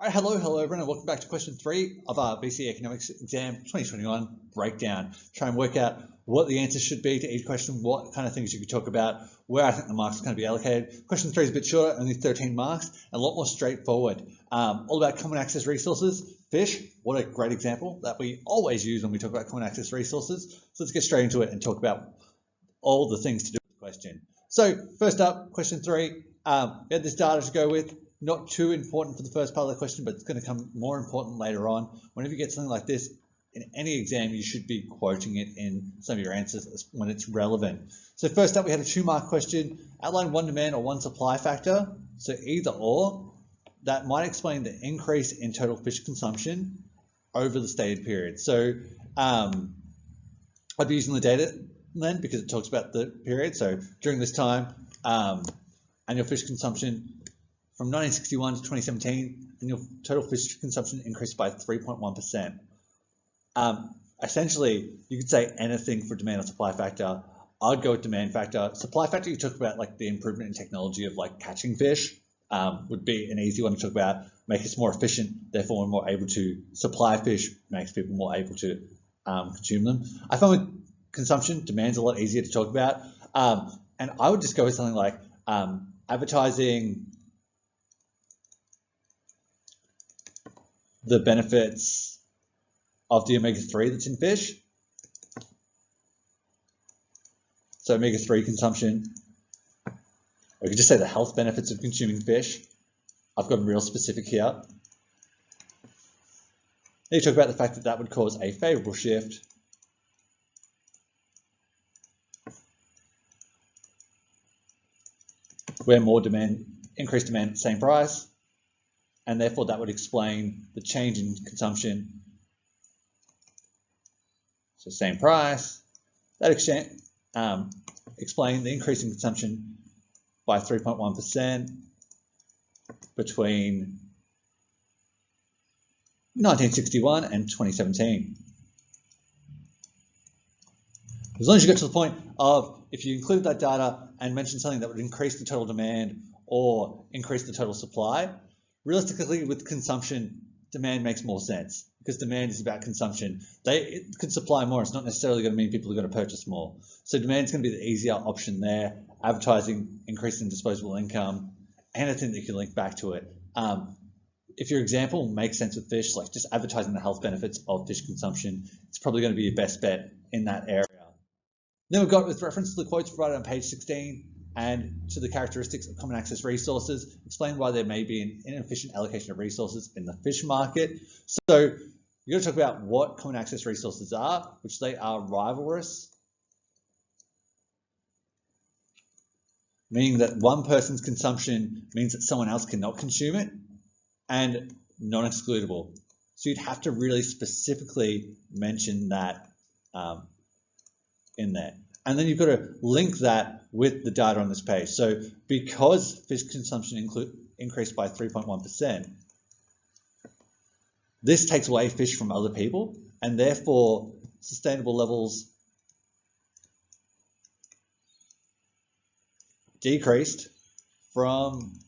All right, hello everyone, and welcome back to question 3 of our VCE Economics Exam 2021 breakdown. Try and work out what the answers should be to each question, what kind of things you could talk about, where I think the marks are going to be allocated. Question 3 is a bit shorter, only 13 marks, and a lot more straightforward. All about common access resources. Fish, what a great example that we always use when we talk about common access resources. So let's get straight into it and talk about all the things to do with the question. So first up, question 3, we had this data to go with. Not too important for the first part of the question, but it's going to come more important later on. Whenever you get something like this in any exam, you should be quoting it in some of your answers when it's relevant. So first up, we had a 2-mark question. Outline one demand or one supply factor. So either or, that might explain the increase in total fish consumption over the stated period. So I'd be using the data then because it talks about the period. So during this time, annual fish consumption from 1961 to 2017, annual total fish consumption increased by 3.1%. Essentially, you could say anything for demand or supply factor. I'd go with demand factor. Supply factor, you talk about like the improvement in technology of like catching fish, would be an easy one to talk about. Make us more efficient, therefore we're more able to supply fish, makes people more able to consume them. I find with consumption, demand's a lot easier to talk about. And I would just go with something like advertising the benefits of the omega-3 that's in fish. So omega-3 consumption, or you could just say the health benefits of consuming fish. I've gotten real specific here. Then you talk about the fact that that would cause a favorable shift where more demand, increased demand at the same price, and therefore that would explain the change in consumption. So same price, that explain the increase in consumption by 3.1% between 1961 and 2017. As long as you get to the point of if you include that data and mention something that would increase the total demand or increase the total supply, realistically, with consumption, demand makes more sense because demand is about consumption. It could supply more. It's not necessarily going to mean people are going to purchase more. So demand is going to be the easier option there. Advertising, increasing disposable income, anything that you can link back to it. If your example makes sense with fish, like just advertising the health benefits of fish consumption, it's probably going to be your best bet in that area. Then we've got with reference to the quotes provided on page 16 and to the characteristics of common access resources, explain why there may be an inefficient allocation of resources in the fish market. So you're going to talk about what common access resources are, which they are rivalrous, meaning that one person's consumption means that someone else cannot consume it, and non-excludable. So you'd have to really specifically mention that in there. And then you've got to link that with the data on this page. So because fish consumption increased by 3.1%, this takes away fish from other people, and therefore sustainable levels decreased from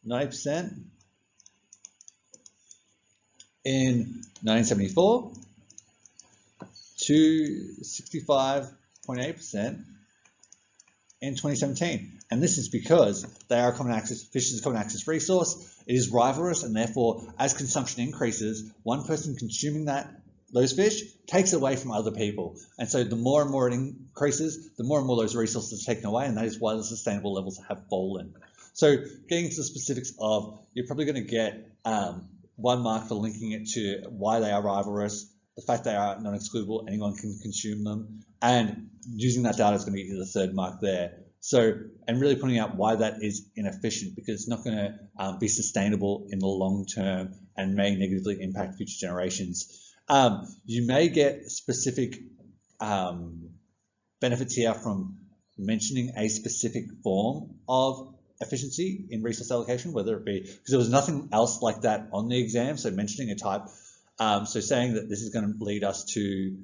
90% in 1974 to 65.8% in 2017. And this is because they are fish is a common access resource. It is rivalrous, and therefore, as consumption increases, one person consuming those fish takes away from other people. And so the more and more it increases, the more and more those resources are taken away, and that is why the sustainable levels have fallen. So getting into the specifics of, you're probably going to get 1 mark for linking it to why they are rivalrous, the fact they are non-excludable, anyone can consume them, and using that data is going to get you the 3rd mark there. So, and really pointing out why that is inefficient, because it's not going to be sustainable in the long term and may negatively impact future generations. You may get specific benefits here from mentioning a specific form of efficiency in resource allocation, whether it be, because there was nothing else like that on the exam, so mentioning a type. So saying that this is going to lead us to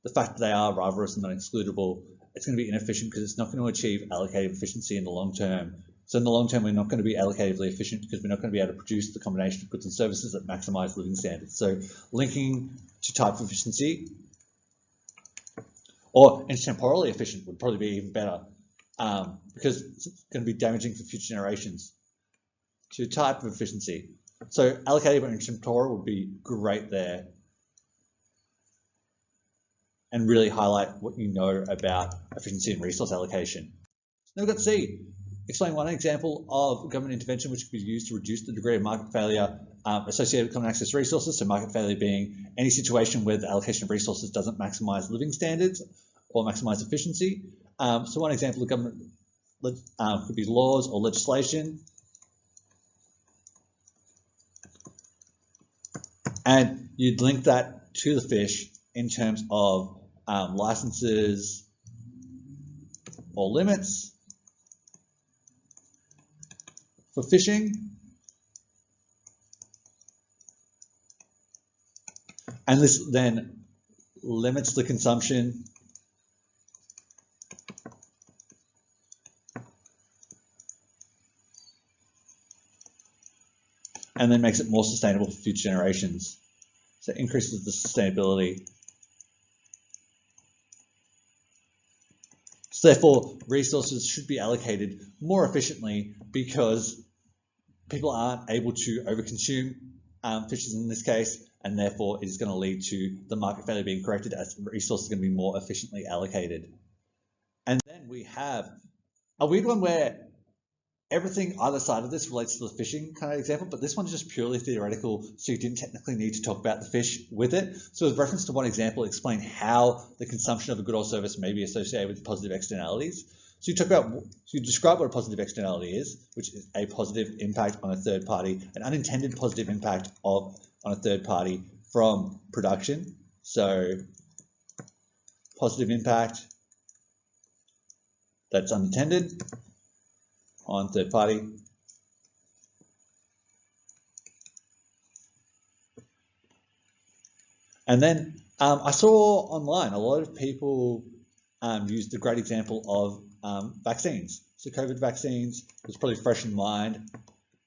the fact that they are rivalrous and non-excludable, it's going to be inefficient because it's not going to achieve allocative efficiency in the long term. So in the long term, we're not going to be allocatively efficient because we're not going to be able to produce the combination of goods and services that maximize living standards. So linking to type of efficiency, or intertemporally efficient would probably be even better, because it's going to be damaging for future generations. To type of efficiency. So allocative or intertemporal would be great there, and really highlight what you know about efficiency and resource allocation. Then we've got C. Explain one example of government intervention which could be used to reduce the degree of market failure associated with common access resources. So market failure being any situation where the allocation of resources doesn't maximize living standards or maximize efficiency. So one example of government could be laws or legislation. And you'd link that to the fish in terms of licenses or limits for fishing. And this then limits the consumption and then makes it more sustainable for future generations. So it increases the sustainability. So therefore, resources should be allocated more efficiently because people aren't able to overconsume fishes in this case, and therefore it is going to lead to the market failure being corrected as resources are going to be more efficiently allocated. And then we have a weird one where everything either side of this relates to the fishing kind of example, but this one's just purely theoretical, so you didn't technically need to talk about the fish with it. So with reference to one example, explain how the consumption of a good or service may be associated with positive externalities. So you describe what a positive externality is, which is a positive impact on a third party, an unintended positive impact on a third party from production. So positive impact that's unintended on third party. And then I saw online a lot of people used the great example of vaccines. So COVID vaccines was probably fresh in mind.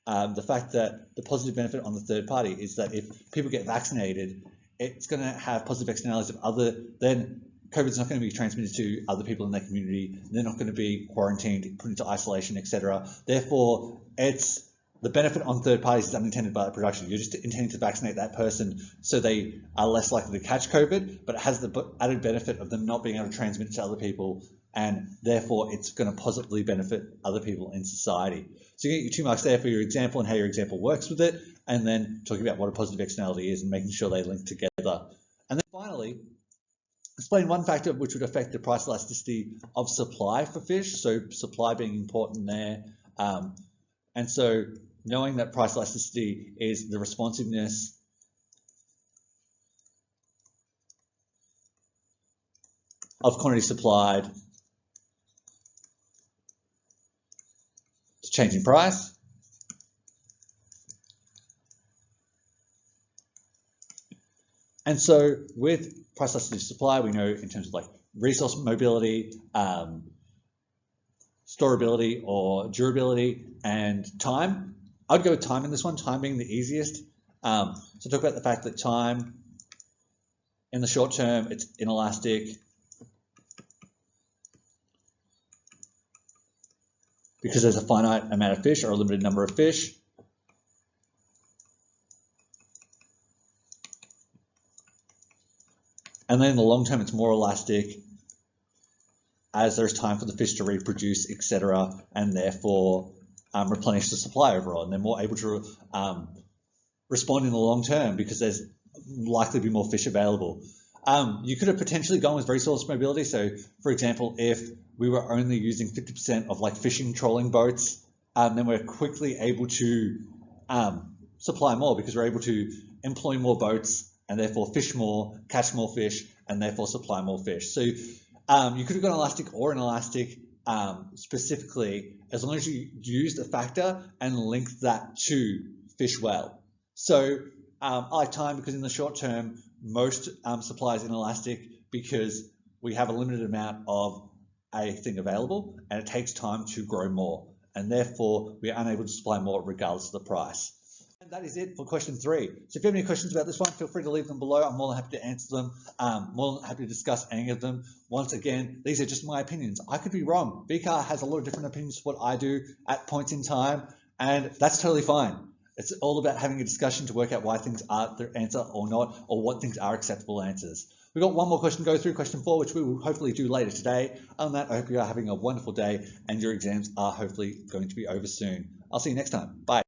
The fact that the positive benefit on the third party is that if people get vaccinated, it's going to have positive externalities of other than COVID's not going to be transmitted to other people in their community. They're not going to be quarantined, put into isolation, etc. Therefore, it's the benefit on third parties is unintended by the production. You're just intending to vaccinate that person so they are less likely to catch COVID, but it has the added benefit of them not being able to transmit it to other people, and therefore it's going to positively benefit other people in society. So you get your 2 marks there for your example and how your example works with it, and then talking about what a positive externality is and making sure they link together. And then finally, explain one factor which would affect the price elasticity of supply for fish, so supply being important there. And so knowing that price elasticity is the responsiveness of quantity supplied to changing price. And so with price elasticity of supply, we know in terms of like resource mobility, storability or durability, and time. I'd go with time in this one, time being the easiest. So talk about the fact that time in the short term, it's inelastic because there's a finite amount of fish or a limited number of fish. And then in the long term, it's more elastic as there's time for the fish to reproduce, etc., and therefore replenish the supply overall. And they're more able to respond in the long term because there's likely to be more fish available. You could have potentially gone with resource mobility. So, for example, if we were only using 50% of like fishing trolling boats, then we're quickly able to supply more because we're able to employ more boats and therefore fish more, catch more fish, and therefore supply more fish. So you could have gone elastic or inelastic specifically, as long as you use the factor and link that to fish well. So I like time because in the short term, most supply is inelastic because we have a limited amount of a thing available and it takes time to grow more. and therefore we are unable to supply more regardless of the price. And that is it for question 3. So if you have any questions about this one, feel free to leave them below. I'm more than happy to answer them, more than happy to discuss any of them. Once again, these are just my opinions. I could be wrong. VCAR has a lot of different opinions to what I do at points in time, and that's totally fine. It's all about having a discussion to work out why things are the answer or not, or what things are acceptable answers. We've got one more question to go through, question 4, which we will hopefully do later today. Other than that, I hope you are having a wonderful day and your exams are hopefully going to be over soon. I'll see you next time. Bye.